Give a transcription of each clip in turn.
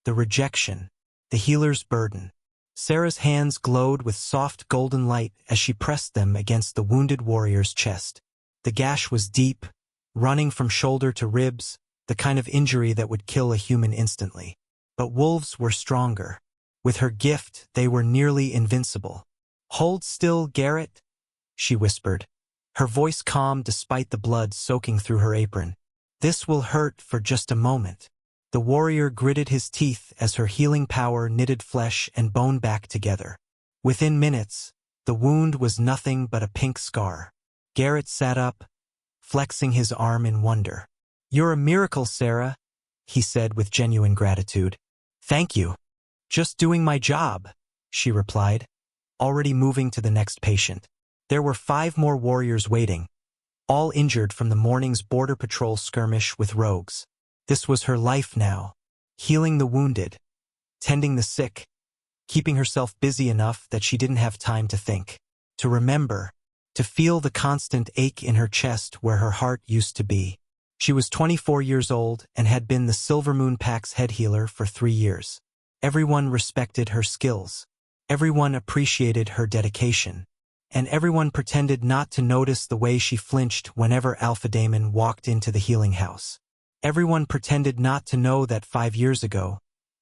the rejection, the healer's burden. Sarah's hands glowed with soft golden light as she pressed them against the wounded warrior's chest. The gash was deep, running from shoulder to ribs, the kind of injury that would kill a human instantly. But wolves were stronger. With her gift, they were nearly invincible. "Hold still, Garrett," she whispered, her voice calm despite the blood soaking through her apron. "This will hurt for just a moment." The warrior gritted his teeth as her healing power knitted flesh and bone back together. Within minutes, the wound was nothing but a pink scar. Garrett sat up, flexing his arm in wonder. "You're a miracle, Sarah," he said with genuine gratitude. "Thank you. Just doing my job," she replied, already moving to the next patient. There were 5 more warriors waiting, all injured from the morning's border patrol skirmish with rogues. This was her life now, healing the wounded, tending the sick, keeping herself busy enough that she didn't have time to think, to remember, to feel the constant ache in her chest where her heart used to be. She was 24 years old and had been the Silver Moon Pack's head healer for 3 years. Everyone respected her skills. Everyone appreciated her dedication. And everyone pretended not to notice the way she flinched whenever Alpha Daemon walked into the healing house. Everyone pretended not to know that 5 years ago,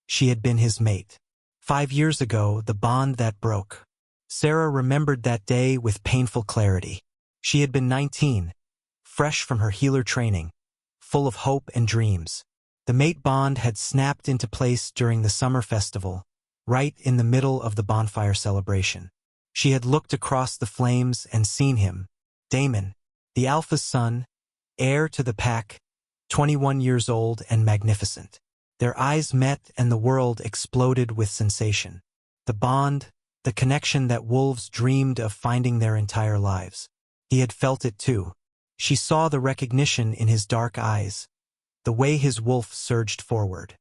she had been his mate. 5 years ago, the bond that broke. Sarah remembered that day with painful clarity. She had been 19, fresh from her healer training, full of hope and dreams. The mate bond had snapped into place during the summer festival, right in the middle of the bonfire celebration. She had looked across the flames and seen him, Daemon, the Alpha's son, heir to the pack, 21 years old and magnificent. Their eyes met and the world exploded with sensation. The bond, the connection that wolves dreamed of finding their entire lives. He had felt it too. She saw the recognition in his dark eyes, the way his wolf surged forward.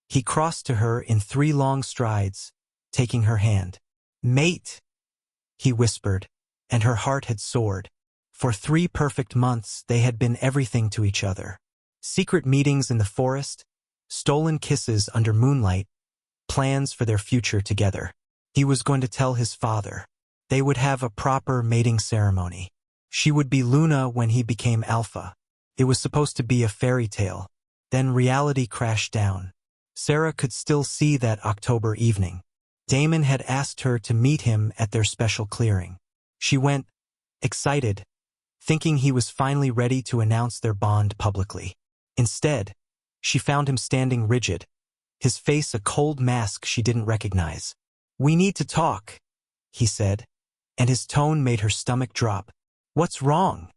He crossed to her in 3 long strides, taking her hand. "Mate," he whispered, and her heart had soared. For 3 perfect months they had been everything to each other. Secret meetings in the forest, stolen kisses under moonlight, plans for their future together. He was going to tell his father. They would have a proper mating ceremony. She would be Luna when he became Alpha. It was supposed to be a fairy tale. Then reality crashed down. Sarah could still see that October evening. Daemon had asked her to meet him at their special clearing. She went, excited, thinking he was finally ready to announce their bond publicly. Instead, she found him standing rigid, his face a cold mask she didn't recognize. "We need to talk," he said, and his tone made her stomach drop. "What's wrong?"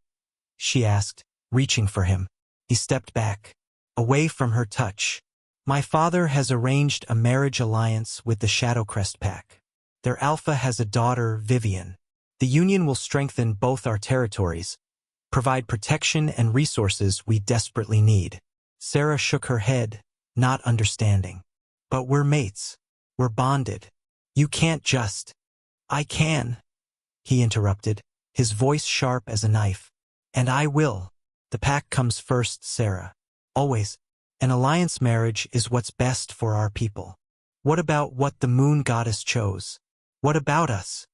she asked, reaching for him. He stepped back, away from her touch. "My father has arranged a marriage alliance with the Shadowcrest Pack. Their Alpha has a daughter, Vivian. The union will strengthen both our territories, provide protection and resources we desperately need." Sarah shook her head, not understanding. "But we're mates. We're bonded. You can't just—" "I can," he interrupted, his voice sharp as a knife. "And I will. The pack comes first, Sarah. Always. An alliance marriage is what's best for our people. What about what the moon goddess chose? What about us?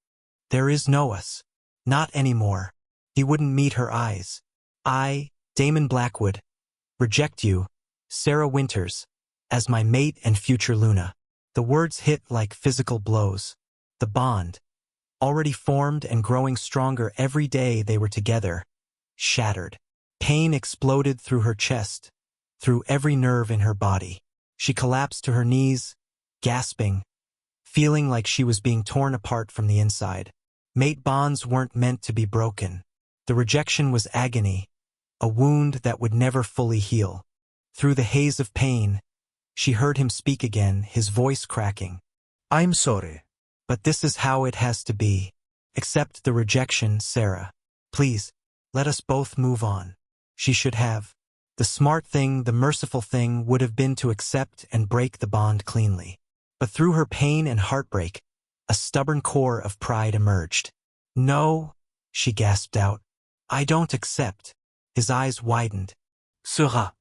There is no us. Not anymore." He wouldn't meet her eyes. "I, Daemon Blackwood, reject you, Sarah Winters, as my mate and future Luna." The words hit like physical blows. The bond, already formed and growing stronger every day they were together, shattered. Pain exploded through her chest, through every nerve in her body. She collapsed to her knees, gasping, feeling like she was being torn apart from the inside. Mate bonds weren't meant to be broken. The rejection was agony, a wound that would never fully heal. Through the haze of pain, she heard him speak again, his voice cracking. "I'm sorry. But this is how it has to be. Accept the rejection, Sarah. Please, let us both move on." She should have. The smart thing, the merciful thing would have been to accept and break the bond cleanly. But through her pain and heartbreak, a stubborn core of pride emerged. "No," she gasped out. "I don't accept." His eyes widened. "Sera."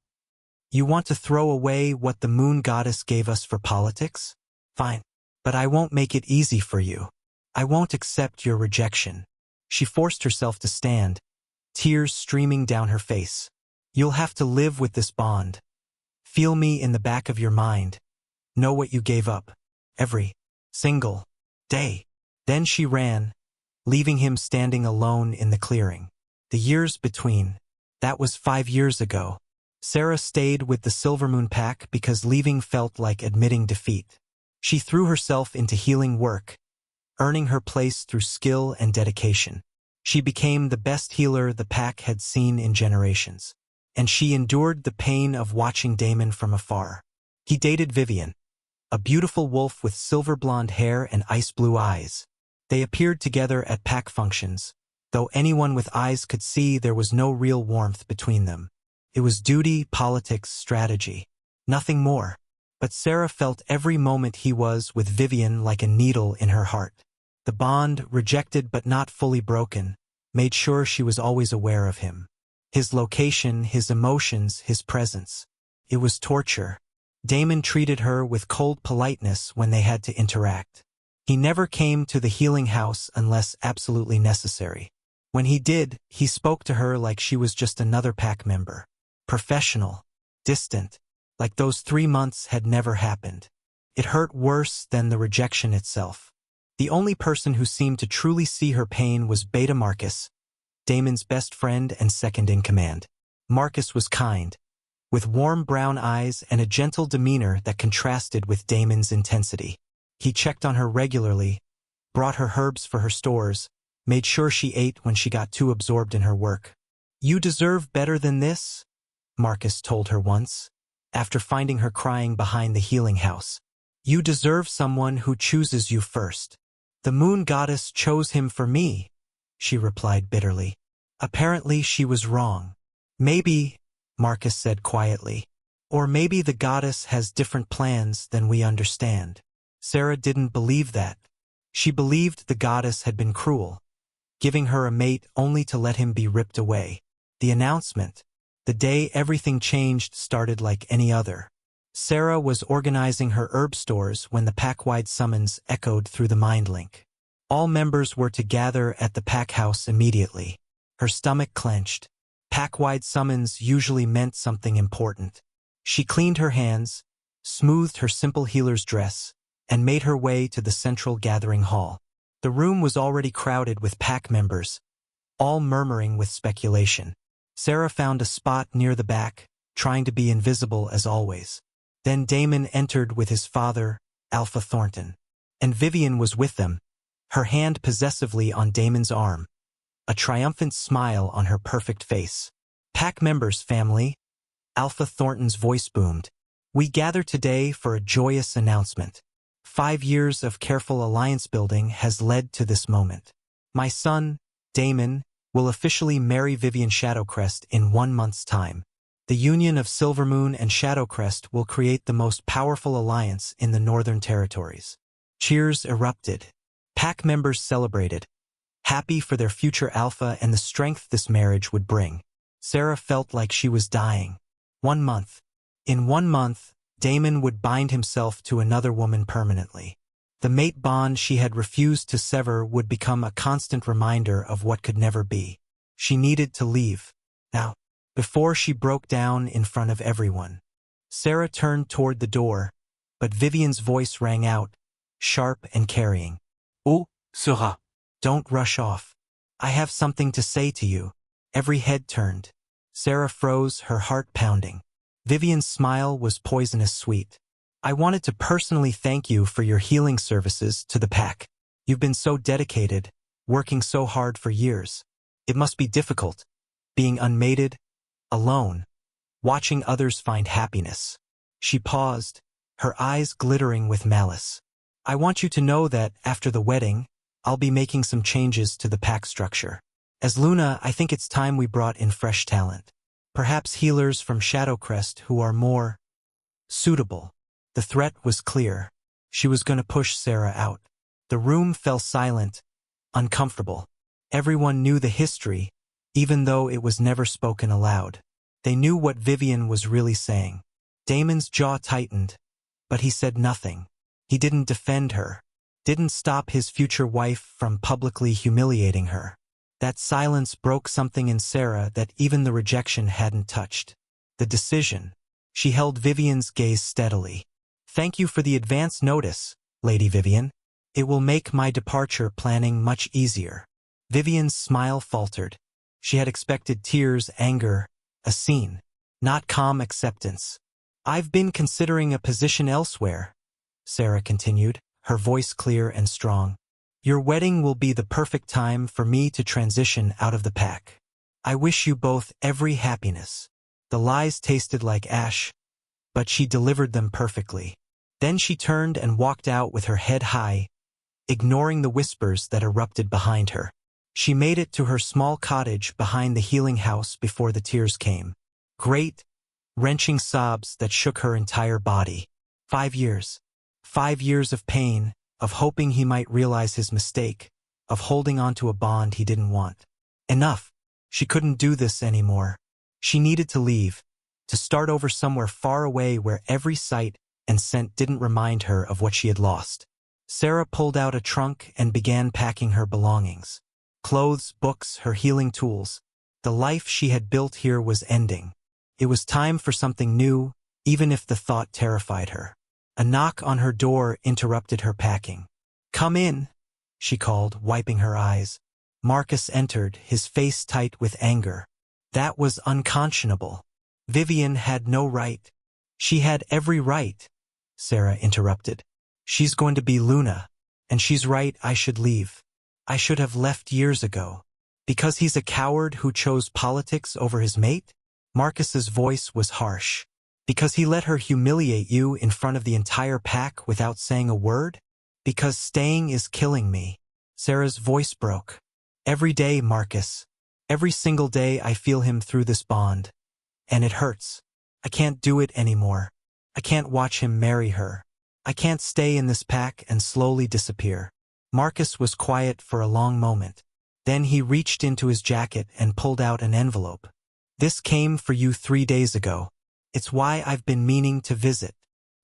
You want to throw away what the moon goddess gave us for politics? Fine. But I won't make it easy for you. I won't accept your rejection. She forced herself to stand, tears streaming down her face. You'll have to live with this bond. Feel me in the back of your mind. Know what you gave up. Every single day. Then she ran, leaving him standing alone in the clearing. The years between. That was 5 years ago. Sarah stayed with the Silvermoon Pack because leaving felt like admitting defeat. She threw herself into healing work, earning her place through skill and dedication. She became the best healer the pack had seen in generations. And she endured the pain of watching Damon from afar. He dated Vivian, a beautiful wolf with silver blonde hair and ice blue eyes. They appeared together at pack functions, though anyone with eyes could see there was no real warmth between them. It was duty, politics, strategy. Nothing more. But Sarah felt every moment he was with Vivian like a needle in her heart. The bond, rejected but not fully broken, made sure she was always aware of him. His location, his emotions, his presence. It was torture. Damon treated her with cold politeness when they had to interact. He never came to the healing house unless absolutely necessary. When he did, he spoke to her like she was just another pack member. Professional. Distant. Like those 3 months had never happened. It hurt worse than the rejection itself. The only person who seemed to truly see her pain was Beta Marcus, Damon's best friend and second in command. Marcus was kind, with warm brown eyes and a gentle demeanor that contrasted with Damon's intensity. He checked on her regularly, brought her herbs for her stores, made sure she ate when she got too absorbed in her work. "You deserve better than this," Marcus told her once, after finding her crying behind the healing house. "You deserve someone who chooses you first." "The moon goddess chose him for me," she replied bitterly. Apparently she was wrong. "Maybe," Marcus said quietly, "or maybe the goddess has different plans than we understand." Sarah didn't believe that. She believed the goddess had been cruel, giving her a mate only to let him be ripped away. The announcement, the day everything changed, started like any other. Sarah was organizing her herb stores when the pack-wide summons echoed through the mind link. All members were to gather at the pack house immediately. Her stomach clenched. Pack-wide summons usually meant something important. She cleaned her hands, smoothed her simple healer's dress, and made her way to the central gathering hall. The room was already crowded with pack members, all murmuring with speculation. Sarah found a spot near the back, trying to be invisible as always. Then Damon entered with his father, Alpha Thornton. And Vivian was with them, her hand possessively on Damon's arm, a triumphant smile on her perfect face. "Pack members, family," Alpha Thornton's voice boomed. "We gather today for a joyous announcement. 5 years of careful alliance building has led to this moment. My son, Damon, will officially marry Vivian Shadowcrest in 1 month's time. The union of Silvermoon and Shadowcrest will create the most powerful alliance in the Northern Territories." Cheers erupted. Pack members celebrated, happy for their future alpha and the strength this marriage would bring. Sarah felt like she was dying. 1 month. In 1 month, Damon would bind himself to another woman permanently. The mate bond she had refused to sever would become a constant reminder of what could never be. She needed to leave. Now, before she broke down in front of everyone. Sarah turned toward the door, but Vivian's voice rang out, sharp and carrying. "Oh, Sarah. Don't rush off. I have something to say to you." Every head turned. Sarah froze, her heart pounding. Vivian's smile was poisonous sweet. "I wanted to personally thank you for your healing services to the pack. You've been so dedicated, working so hard for years. It must be difficult, being unmated, alone, watching others find happiness." She paused, her eyes glittering with malice. "I want you to know that after the wedding, I'll be making some changes to the pack structure. As Luna, I think it's time we brought in fresh talent. Perhaps healers from Shadowcrest who are more suitable." The threat was clear. She was going to push Sarah out. The room fell silent, uncomfortable. Everyone knew the history, even though it was never spoken aloud. They knew what Vivian was really saying. Damon's jaw tightened, but he said nothing. He didn't defend her, didn't stop his future wife from publicly humiliating her. That silence broke something in Sarah that even the rejection hadn't touched. The decision. She held Vivian's gaze steadily. "Thank you for the advance notice, Lady Vivian. It will make my departure planning much easier." Vivian's smile faltered. She had expected tears, anger, a scene, not calm acceptance. "I've been considering a position elsewhere," Sarah continued, her voice clear and strong. "Your wedding will be the perfect time for me to transition out of the pack. I wish you both every happiness." The lies tasted like ash, but she delivered them perfectly. Then she turned and walked out with her head high, ignoring the whispers that erupted behind her. She made it to her small cottage behind the healing house before the tears came. Great, wrenching sobs that shook her entire body. 5 years. 5 years of pain, of hoping he might realize his mistake, of holding on to a bond he didn't want. Enough. She couldn't do this anymore. She needed to leave, to start over somewhere far away where every sight and scent didn't remind her of what she had lost. Sarah pulled out a trunk and began packing her belongings. Clothes, books, her healing tools. The life she had built here was ending. It was time for something new, even if the thought terrified her. A knock on her door interrupted her packing. "Come in," she called, wiping her eyes. Marcus entered, his face tight with anger. That was unconscionable. Vivian had no right. "She had every right," Sarah interrupted. "She's going to be Luna, and she's right, I should leave. I should have left years ago. Because he's a coward who chose politics over his mate?" Marcus's voice was harsh. "Because he let her humiliate you in front of the entire pack without saying a word? Because staying is killing me." Sarah's voice broke. "Every day, Marcus. Every single day I feel him through this bond. And it hurts. I can't do it anymore. I can't watch him marry her. I can't stay in this pack and slowly disappear." Marcus was quiet for a long moment. Then he reached into his jacket and pulled out an envelope. "This came for you 3 days ago. It's why I've been meaning to visit."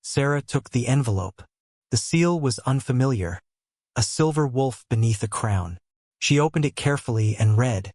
Sarah took the envelope. The seal was unfamiliar. A silver wolf beneath a crown. She opened it carefully and read,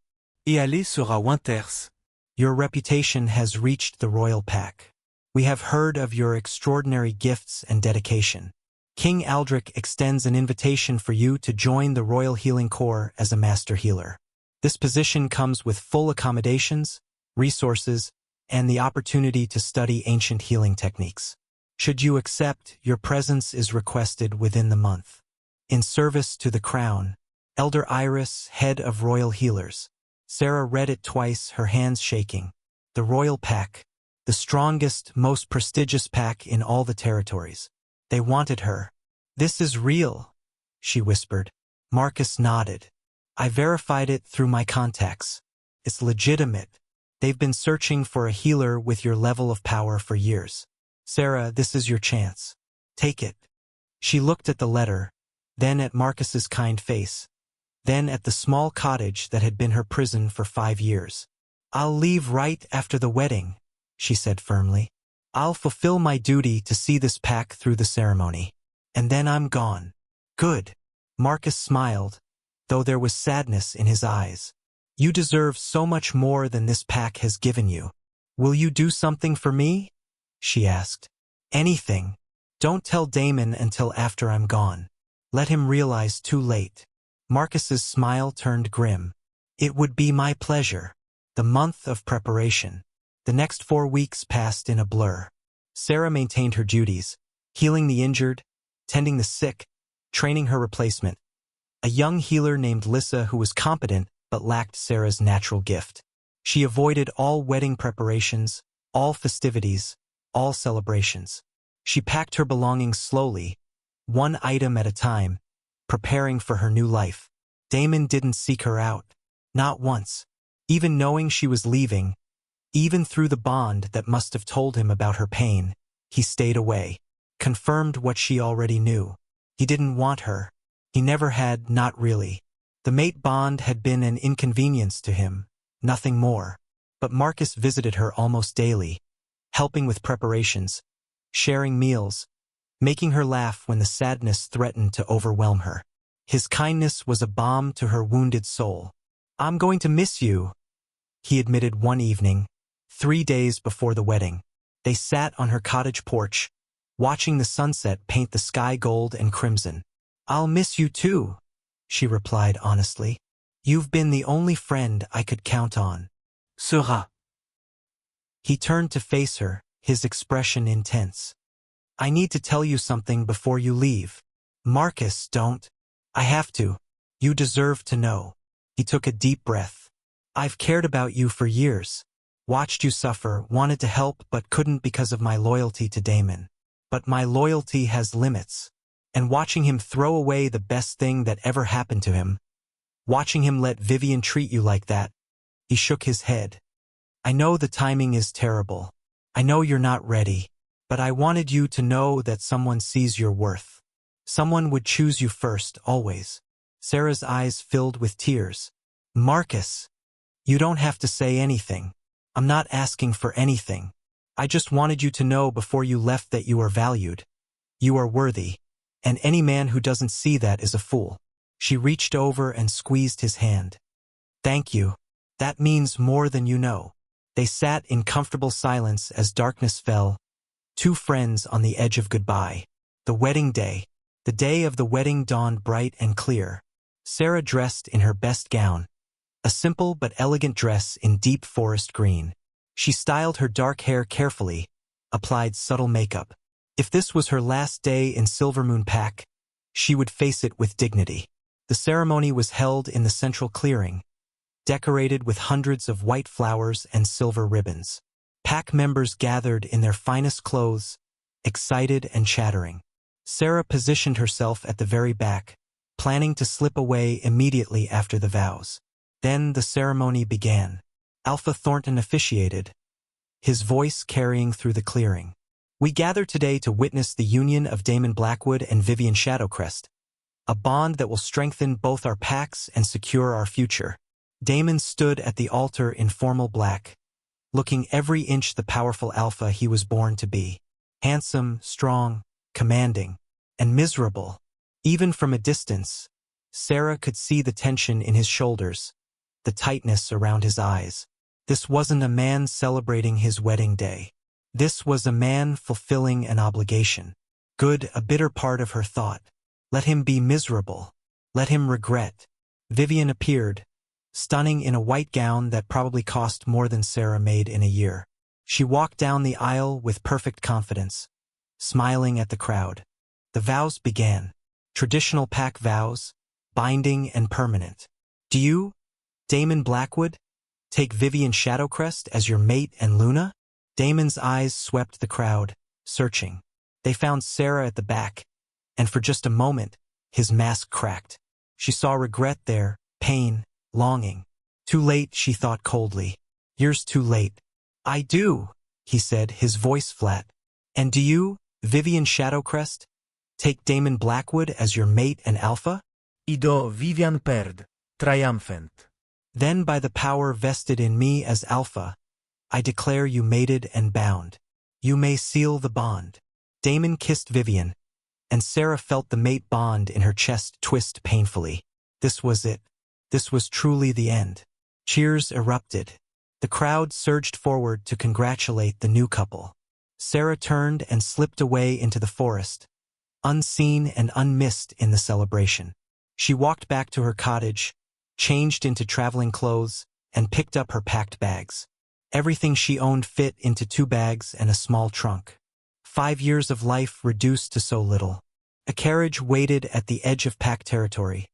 "Et aller sera Winters." "Your reputation has reached the royal pack. We have heard of your extraordinary gifts and dedication. King Aldrich extends an invitation for you to join the Royal Healing Corps as a master healer. This position comes with full accommodations, resources, and the opportunity to study ancient healing techniques. Should you accept, your presence is requested within the month. In service to the crown, Elder Iris, head of Royal Healers." Sarah read it twice, her hands shaking. The Royal Pack. The strongest, most prestigious pack in all the territories. They wanted her. "This is real," she whispered. Marcus nodded. "I verified it through my contacts. It's legitimate. They've been searching for a healer with your level of power for years. Sarah, this is your chance. Take it." She looked at the letter, then at Marcus's kind face, then at the small cottage that had been her prison for 5 years. "I'll leave right after the wedding," she said firmly. "I'll fulfill my duty to see this pack through the ceremony. And then I'm gone." "Good." Marcus smiled, though there was sadness in his eyes. "You deserve so much more than this pack has given you. Will you do something for me?" she asked. "Anything. Don't tell Damon until after I'm gone. Let him realize too late." Marcus's smile turned grim. "It would be my pleasure." The month of preparation. The next 4 weeks passed in a blur. Sarah maintained her duties, healing the injured, tending the sick, training her replacement. A young healer named Lissa who was competent but lacked Sarah's natural gift. She avoided all wedding preparations, all festivities, all celebrations. She packed her belongings slowly, one item at a time, preparing for her new life. Damon didn't seek her out. Not once. Even knowing she was leaving, even through the bond that must have told him about her pain, he stayed away, confirmed what she already knew. He didn't want her. He never had, not really. The mate bond had been an inconvenience to him, nothing more. But Marcus visited her almost daily, helping with preparations, sharing meals, making her laugh when the sadness threatened to overwhelm her. His kindness was a balm to her wounded soul. "I'm going to miss you," he admitted one evening, 3 days before the wedding. They sat on her cottage porch, watching the sunset paint the sky gold and crimson. "I'll miss you too," she replied honestly. "You've been the only friend I could count on." Sera. He turned to face her, his expression intense. "I need to tell you something before you leave." "Marcus, don't." "I have to. You deserve to know." He took a deep breath. "I've cared about you for years. Watched you suffer, wanted to help but couldn't because of my loyalty to Damon. But my loyalty has limits. And watching him throw away the best thing that ever happened to him, watching him let Vivian treat you like that," he shook his head. "I know the timing is terrible. I know you're not ready. But I wanted you to know that someone sees your worth. Someone would choose you first, always." Sarah's eyes filled with tears. "Marcus, you don't have to say anything. I'm not asking for anything. I just wanted you to know before you left that you are valued. You are worthy. And any man who doesn't see that is a fool." She reached over and squeezed his hand. "Thank you. That means more than you know." They sat in comfortable silence as darkness fell, two friends on the edge of goodbye. The wedding day. The day of the wedding dawned bright and clear. Sarah dressed in her best gown, a simple but elegant dress in deep forest green. She styled her dark hair carefully, applied subtle makeup. If this was her last day in Silvermoon Pack, she would face it with dignity. The ceremony was held in the central clearing, decorated with hundreds of white flowers and silver ribbons. Pack members gathered in their finest clothes, excited and chattering. Sarah positioned herself at the very back, planning to slip away immediately after the vows. Then the ceremony began. Alpha Thornton officiated, his voice carrying through the clearing. "We gather today to witness the union of Damon Blackwood and Vivian Shadowcrest, a bond that will strengthen both our packs and secure our future." Damon stood at the altar in formal black, looking every inch the powerful alpha he was born to be. Handsome, strong, commanding, and miserable. Even from a distance, Sarah could see the tension in his shoulders, the tightness around his eyes. This wasn't a man celebrating his wedding day. This was a man fulfilling an obligation. Good, a bitter part of her thought. Let him be miserable. Let him regret. Vivian appeared, stunning in a white gown that probably cost more than Sarah made in a year. She walked down the aisle with perfect confidence, smiling at the crowd. The vows began. Traditional pack vows, binding and permanent. "Do you, Damon Blackwood, take Vivian Shadowcrest as your mate and Luna?" Damon's eyes swept the crowd, searching. They found Sarah at the back, and for just a moment, his mask cracked. She saw regret there, pain, longing. Too late, she thought coldly. Years too late. "I do," he said, his voice flat. "And do you, Vivian Shadowcrest, take Damon Blackwood as your mate and alpha?" Ido Vivian Perd, triumphant. "Then by the power vested in me as alpha, I declare you mated and bound. You may seal the bond." Damon kissed Vivian, and Sarah felt the mate bond in her chest twist painfully. This was it. This was truly the end. Cheers erupted. The crowd surged forward to congratulate the new couple. Sarah turned and slipped away into the forest, unseen and unmissed in the celebration. She walked back to her cottage, changed into traveling clothes, and picked up her packed bags. Everything she owned fit into 2 bags and a small trunk. 5 years of life reduced to so little. A carriage waited at the edge of pack territory,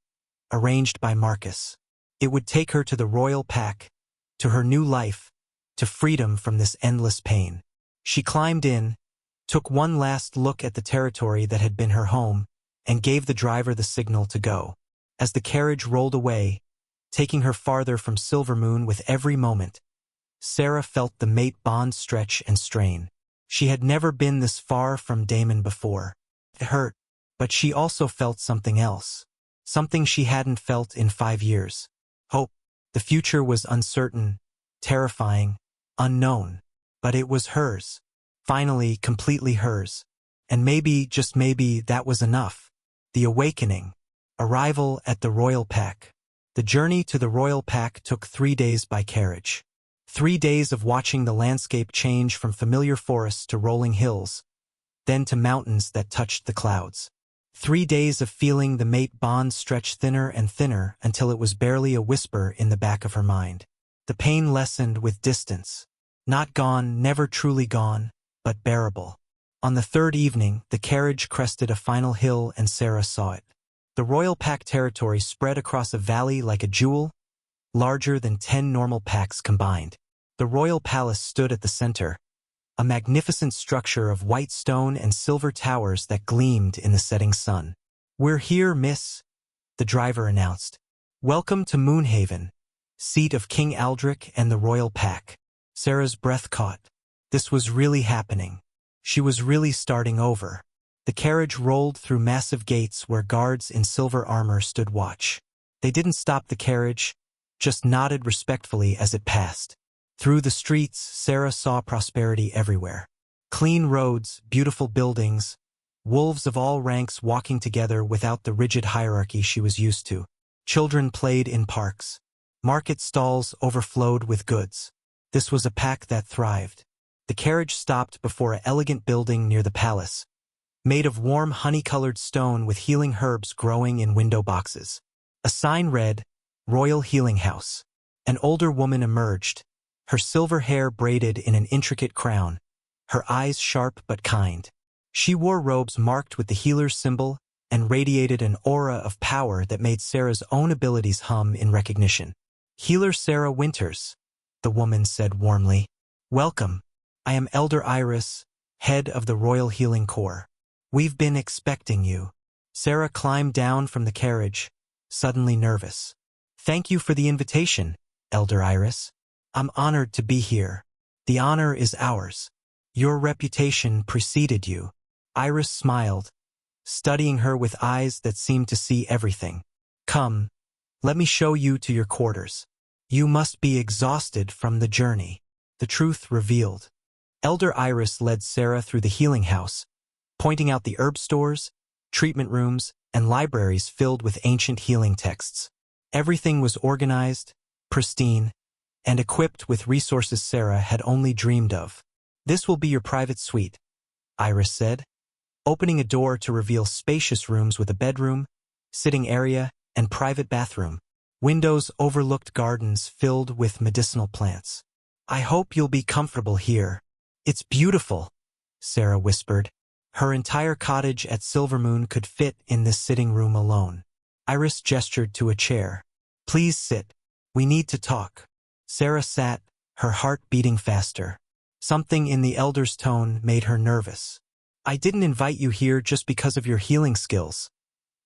arranged by Marcus. It would take her to the royal pack, to her new life, to freedom from this endless pain. She climbed in, took one last look at the territory that had been her home, and gave the driver the signal to go. As the carriage rolled away, taking her farther from Silvermoon with every moment, Sarah felt the mate bond stretch and strain. She had never been this far from Damon before. It hurt, but she also felt something else. Something she hadn't felt in 5 years. Hope. The future was uncertain, terrifying, unknown. But it was hers. Finally, completely hers. And maybe, just maybe, that was enough. The awakening. Arrival at the royal pack. The journey to the royal pack took 3 days by carriage. 3 days of watching the landscape change from familiar forests to rolling hills, then to mountains that touched the clouds. 3 days of feeling the mate bond stretch thinner and thinner until it was barely a whisper in the back of her mind. The pain lessened with distance. Not gone, never truly gone, but bearable. On the 3rd evening, the carriage crested a final hill and Sarah saw it. The royal pack territory spread across a valley like a jewel, larger than 10 normal packs combined. The royal palace stood at the center, a magnificent structure of white stone and silver towers that gleamed in the setting sun. "We're here, miss," the driver announced. "Welcome to Moonhaven, seat of King Aldrich and the royal pack." Sarah's breath caught. This was really happening. She was really starting over. The carriage rolled through massive gates where guards in silver armor stood watch. They didn't stop the carriage, just nodded respectfully as it passed. Through the streets, Sarah saw prosperity everywhere. Clean roads, beautiful buildings, wolves of all ranks walking together without the rigid hierarchy she was used to. Children played in parks. Market stalls overflowed with goods. This was a pack that thrived. The carriage stopped before an elegant building near the palace, made of warm honey-colored stone with healing herbs growing in window boxes. A sign read, "Royal Healing House." An older woman emerged, her silver hair braided in an intricate crown, her eyes sharp but kind. She wore robes marked with the healer's symbol and radiated an aura of power that made Sarah's own abilities hum in recognition. "Healer Sarah Winters," the woman said warmly. "Welcome. I am Elder Iris, head of the Royal Healing Corps. We've been expecting you." Sarah climbed down from the carriage, suddenly nervous. "Thank you for the invitation, Elder Iris. I'm honored to be here. The honor is ours. Your reputation preceded you." Iris smiled, studying her with eyes that seemed to see everything. "Come, let me show you to your quarters. You must be exhausted from the journey." The truth revealed. Elder Iris led Sarah through the healing house, pointing out the herb stores, treatment rooms, and libraries filled with ancient healing texts. Everything was organized, pristine, and equipped with resources Sarah had only dreamed of. "This will be your private suite," Iris said, opening a door to reveal spacious rooms with a bedroom, sitting area, and private bathroom. Windows overlooked gardens filled with medicinal plants. "I hope you'll be comfortable here. It's beautiful," Sarah whispered. Her entire cottage at Silvermoon could fit in this sitting room alone. Iris gestured to a chair. "Please sit. We need to talk." Sarah sat, her heart beating faster. Something in the elder's tone made her nervous. "I didn't invite you here just because of your healing skills,"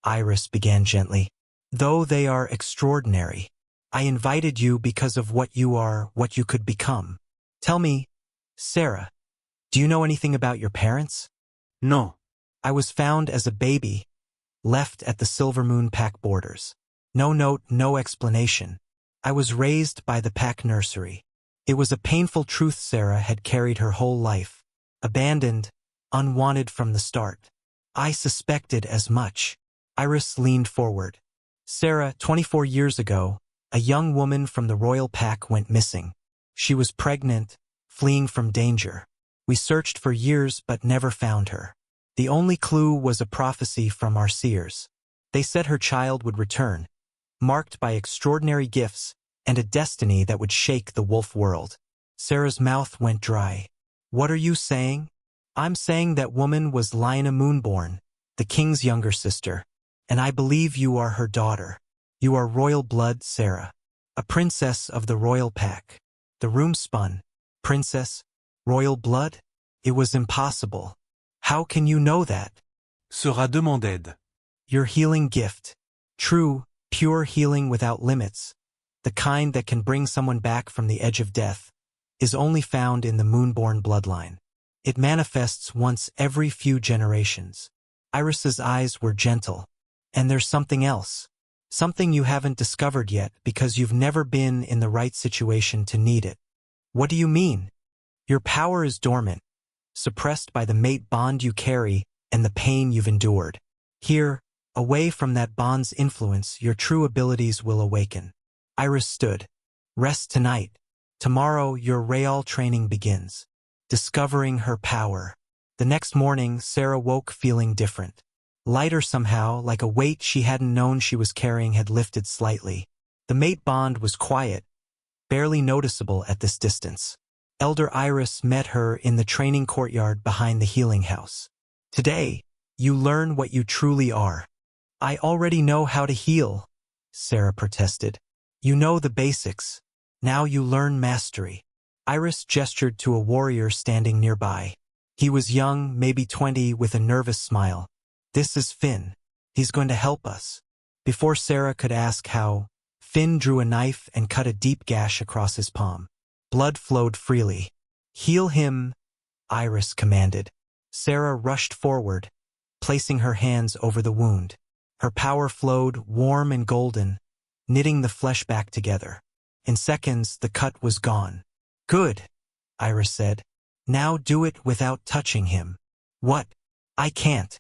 Iris began gently. "Though they are extraordinary. I invited you because of what you are, what you could become. Tell me, Sarah, do you know anything about your parents?" No. "I was found as a baby, left at the Silvermoon pack borders. No note, no explanation. I was raised by the pack nursery. It was a painful truth Sarah had carried her whole life. Abandoned, unwanted from the start. I suspected as much." Iris leaned forward. "Sarah, 24 years ago, a young woman from the royal pack went missing. She was pregnant, fleeing from danger. We searched for years but never found her. The only clue was a prophecy from our seers. They said her child would return, marked by extraordinary gifts and a destiny that would shake the wolf world." Sarah's mouth went dry. "What are you saying?" "I'm saying that woman was Lycan Moonborn, the king's younger sister, and I believe you are her daughter. You are royal blood, Sarah, a princess of the royal pack." The room spun. "Princess? Royal blood? It was impossible. How can you know that?" Sera demanded. "Your healing gift. True, pure healing without limits, the kind that can bring someone back from the edge of death, is only found in the Moonborn bloodline. It manifests once every few generations." Iris's eyes were gentle. "And there's something else. Something you haven't discovered yet because you've never been in the right situation to need it." What do you mean? Your power is dormant, suppressed by the mate bond you carry and the pain you've endured. Here, away from that bond's influence, your true abilities will awaken. Iris stood. Rest tonight. Tomorrow, your Real training begins. Discovering her power. The next morning, Sarah woke feeling different. Lighter somehow, like a weight she hadn't known she was carrying had lifted slightly. The mate bond was quiet, barely noticeable at this distance. Elder Iris met her in the training courtyard behind the healing house. Today, you learn what you truly are. I already know how to heal, Sarah protested. You know the basics. Now you learn mastery. Iris gestured to a warrior standing nearby. He was young, maybe 20, with a nervous smile. This is Finn. He's going to help us. Before Sarah could ask how, Finn drew a knife and cut a deep gash across his palm. Blood flowed freely. Heal him, Iris commanded. Sarah rushed forward, placing her hands over the wound. Her power flowed, warm and golden, knitting the flesh back together. In seconds, the cut was gone. Good, Iris said. Now do it without touching him. What? I can't.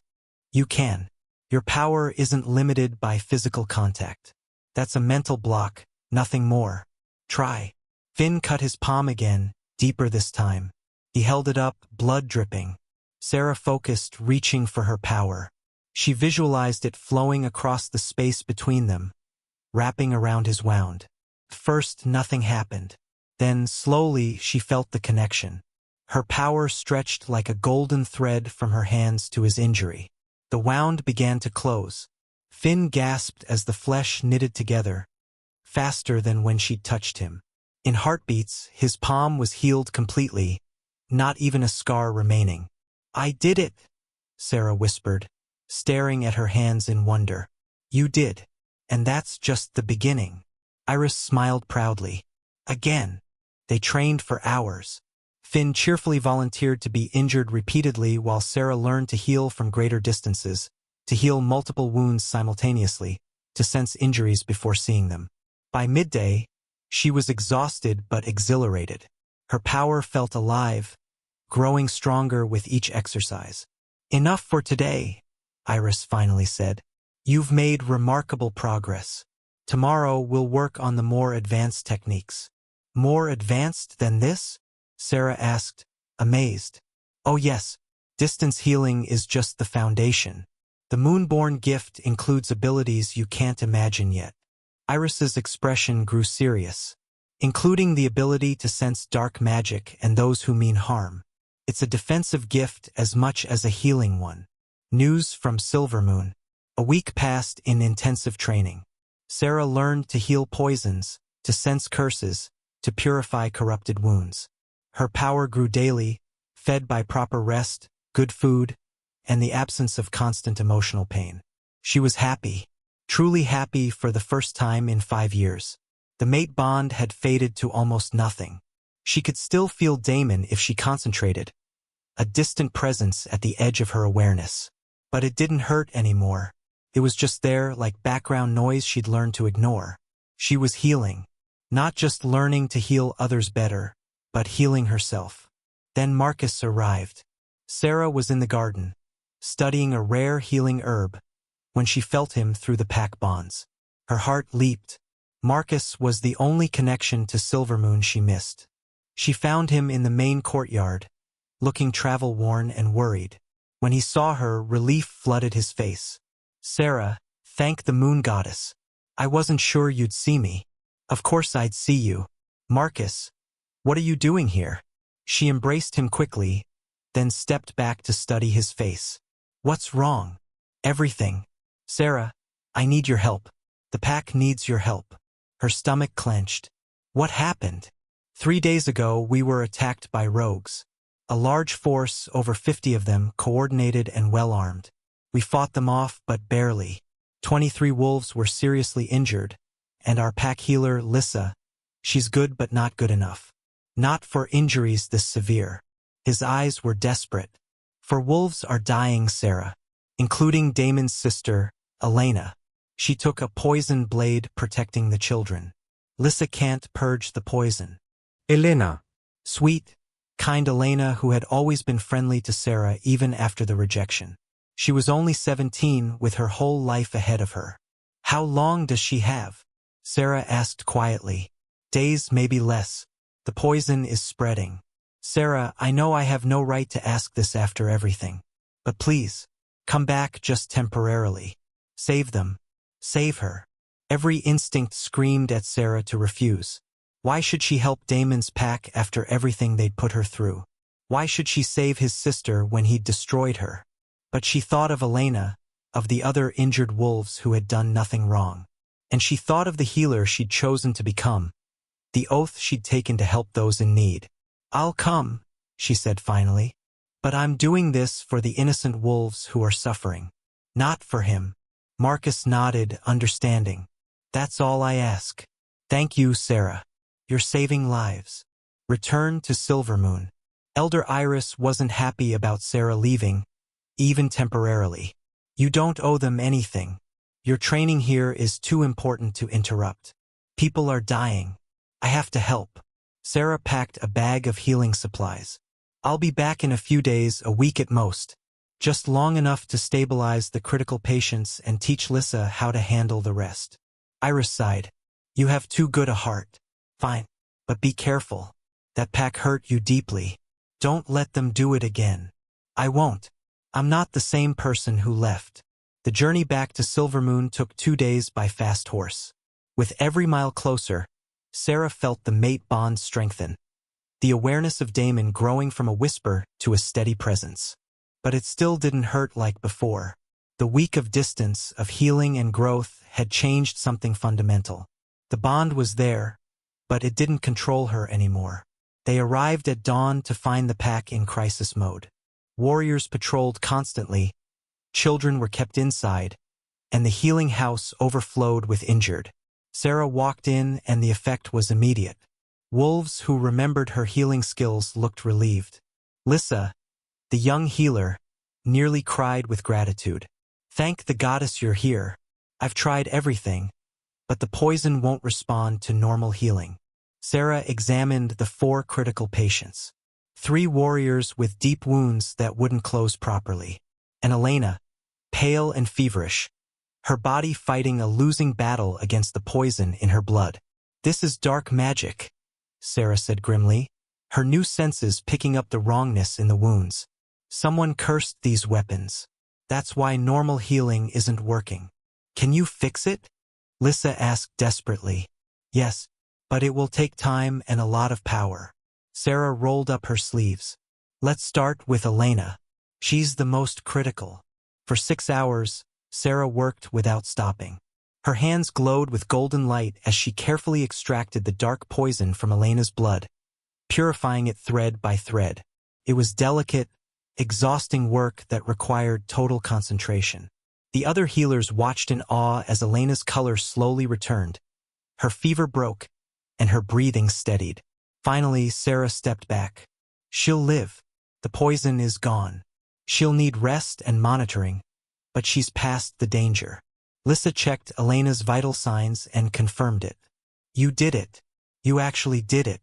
You can. Your power isn't limited by physical contact. That's a mental block, nothing more. Try. Finn cut his palm again, deeper this time. He held it up, blood dripping. Sarah focused, reaching for her power. She visualized it flowing across the space between them, wrapping around his wound. First, nothing happened. Then, slowly, she felt the connection. Her power stretched like a golden thread from her hands to his injury. The wound began to close. Finn gasped as the flesh knitted together, faster than when she'd touched him. In heartbeats, his palm was healed completely, not even a scar remaining. I did it, Sarah whispered, staring at her hands in wonder. You did. And that's just the beginning. Iris smiled proudly. Again. They trained for hours. Finn cheerfully volunteered to be injured repeatedly while Sarah learned to heal from greater distances, to heal multiple wounds simultaneously, to sense injuries before seeing them. By midday, she was exhausted but exhilarated. Her power felt alive, growing stronger with each exercise. Enough for today, Iris finally said. You've made remarkable progress. Tomorrow we'll work on the more advanced techniques. More advanced than this? Sarah asked, amazed. Oh yes, distance healing is just the foundation. The Moonborn gift includes abilities you can't imagine yet. Iris's expression grew serious, including the ability to sense dark magic and those who mean harm. It's a defensive gift as much as a healing one. News from Silvermoon. A week passed in intensive training. Sarah learned to heal poisons, to sense curses, to purify corrupted wounds. Her power grew daily, fed by proper rest, good food, and the absence of constant emotional pain. She was happy, truly happy for the first time in 5 years. The mate bond had faded to almost nothing. She could still feel Damon if she concentrated, a distant presence at the edge of her awareness. But it didn't hurt anymore. It was just there, like background noise she'd learned to ignore. She was healing, not just learning to heal others better, but healing herself. Then Marcus arrived. Sarah was in the garden, studying a rare healing herb, when she felt him through the pack bonds. Her heart leaped. Marcus was the only connection to Silvermoon she missed. She found him in the main courtyard, looking travel-worn and worried. When he saw her, relief flooded his face. Sarah, thank the moon goddess. I wasn't sure you'd see me. Of course I'd see you. Marcus, what are you doing here? She embraced him quickly, then stepped back to study his face. What's wrong? Everything. Sarah, I need your help. The pack needs your help. Her stomach clenched. What happened? 3 days ago, we were attacked by rogues. A large force, over 50 of them, coordinated and well-armed. We fought them off, but barely. 23 wolves were seriously injured, and our pack healer, Lissa, she's good but not good enough. Not for injuries this severe. His eyes were desperate. For wolves are dying, Sarah, including Damon's sister, Elena. She took a poison blade protecting the children. Lissa can't purge the poison. Elena, Sweet, kind Elena who had always been friendly to Sarah even after the rejection. She was only 17 with her whole life ahead of her. How long does she have? Sarah asked quietly. Days, maybe less. The poison is spreading. Sarah, I know I have no right to ask this after everything. But please, come back just temporarily. Save them. Save her. Every instinct screamed at Sarah to refuse. Why should she help Damon's pack after everything they'd put her through? Why should she save his sister when he'd destroyed her? But she thought of Elena, of the other injured wolves who had done nothing wrong. And she thought of the healer she'd chosen to become, the oath she'd taken to help those in need. I'll come, she said finally. But I'm doing this for the innocent wolves who are suffering. Not for him. Marcus nodded, understanding. That's all I ask. Thank you, Sarah. You're saving lives. Return to Silvermoon. Elder Iris wasn't happy about Sarah leaving, even temporarily. You don't owe them anything. Your training here is too important to interrupt. People are dying. I have to help. Sarah packed a bag of healing supplies. I'll be back in a few days, a week at most. Just long enough to stabilize the critical patients and teach Lyssa how to handle the rest. Iris sighed. You have too good a heart. Fine. But be careful. That pack hurt you deeply. Don't let them do it again. I won't. I'm not the same person who left. The journey back to Silvermoon took 2 days by fast horse. With every mile closer, Sarah felt the mate bond strengthen, the awareness of Damon growing from a whisper to a steady presence. But it still didn't hurt like before. The week of distance, of healing and growth, had changed something fundamental. The bond was there, but it didn't control her anymore. They arrived at dawn to find the pack in crisis mode. Warriors patrolled constantly, children were kept inside, and the healing house overflowed with injured. Sarah walked in and the effect was immediate. Wolves who remembered her healing skills looked relieved. Lyssa, the young healer, nearly cried with gratitude. Thank the goddess you're here. I've tried everything, but the poison won't respond to normal healing. Sarah examined the 4 critical patients. 3 warriors with deep wounds that wouldn't close properly. And Elena, pale and feverish, her body fighting a losing battle against the poison in her blood. This is dark magic, Sarah said grimly, her new senses picking up the wrongness in the wounds. Someone cursed these weapons. That's why normal healing isn't working. Can you fix it? Lyssa asked desperately. Yes, but it will take time and a lot of power. Sarah rolled up her sleeves. Let's start with Elena. She's the most critical. For 6 hours, Sarah worked without stopping. Her hands glowed with golden light as she carefully extracted the dark poison from Elena's blood, purifying it thread by thread. It was delicate, exhausting work that required total concentration. The other healers watched in awe as Elena's color slowly returned. Her fever broke, and her breathing steadied. Finally, Sarah stepped back. She'll live. The poison is gone. She'll need rest and monitoring, but she's past the danger. Lyssa checked Elena's vital signs and confirmed it. You did it. You actually did it.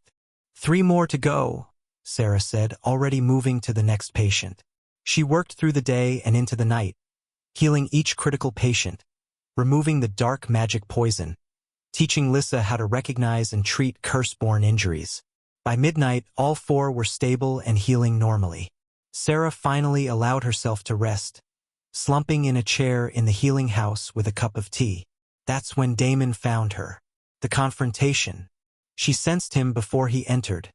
3 more to go, Sarah said, already moving to the next patient. She worked through the day and into the night, healing each critical patient, removing the dark magic poison, teaching Lyssa how to recognize and treat curse-born injuries. By midnight, all 4 were stable and healing normally. Sarah finally allowed herself to rest, slumping in a chair in the healing house with a cup of tea. That's when Damon found her. The confrontation. She sensed him before he entered,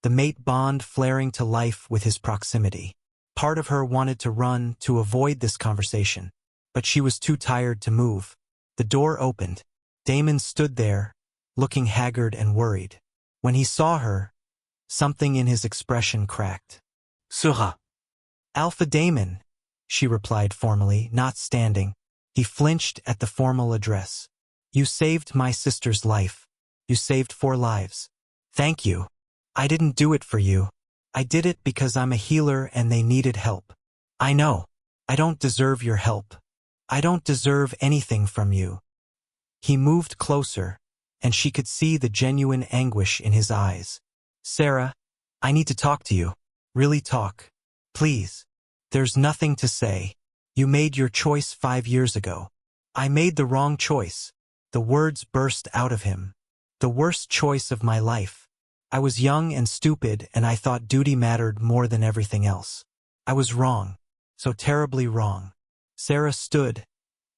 the mate bond flaring to life with his proximity. Part of her wanted to run to avoid this conversation, but she was too tired to move. The door opened. Damon stood there, looking haggard and worried. When he saw her, something in his expression cracked. Sera. Alpha Damon, she replied formally, not standing. He flinched at the formal address. You saved my sister's life. You saved 4 lives. Thank you. I didn't do it for you. I did it because I'm a healer and they needed help. I know. I don't deserve your help. I don't deserve anything from you. He moved closer, and she could see the genuine anguish in his eyes. Sarah, I need to talk to you. Really talk. Please. There's nothing to say. You made your choice 5 years ago. I made the wrong choice. The words burst out of him. The worst choice of my life. I was young and stupid, and I thought duty mattered more than everything else. I was wrong. So terribly wrong. Sarah stood,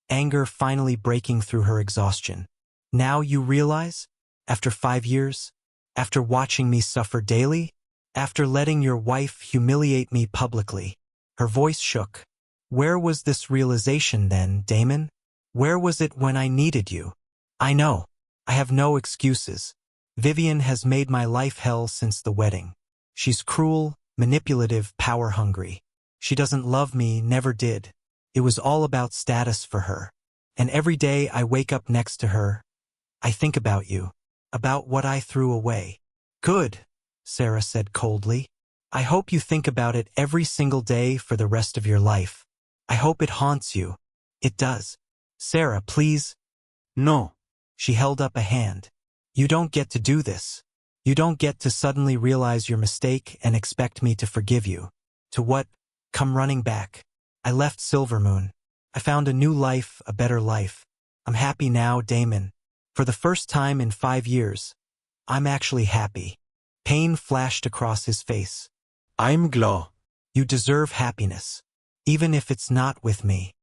anger finally breaking through her exhaustion. Now you realize? After 5 years? After watching me suffer daily? After letting your wife humiliate me publicly? Her voice shook. Where was this realization then, Damon? Where was it when I needed you? I know. I have no excuses. Vivian has made my life hell since the wedding. She's cruel, manipulative, power-hungry. She doesn't love me, never did. It was all about status for her. And every day I wake up next to her, I think about you, about what I threw away. Good, Sarah said coldly. I hope you think about it every single day for the rest of your life. I hope it haunts you. It does. Sarah, please. No. She held up a hand. You don't get to do this. You don't get to suddenly realize your mistake and expect me to forgive you. To what? Come running back. I left Silvermoon. I found a new life, a better life. I'm happy now, Damon. For the first time in 5 years, I'm actually happy. Pain flashed across his face. I'm glad. You deserve happiness. Even if it's not with me.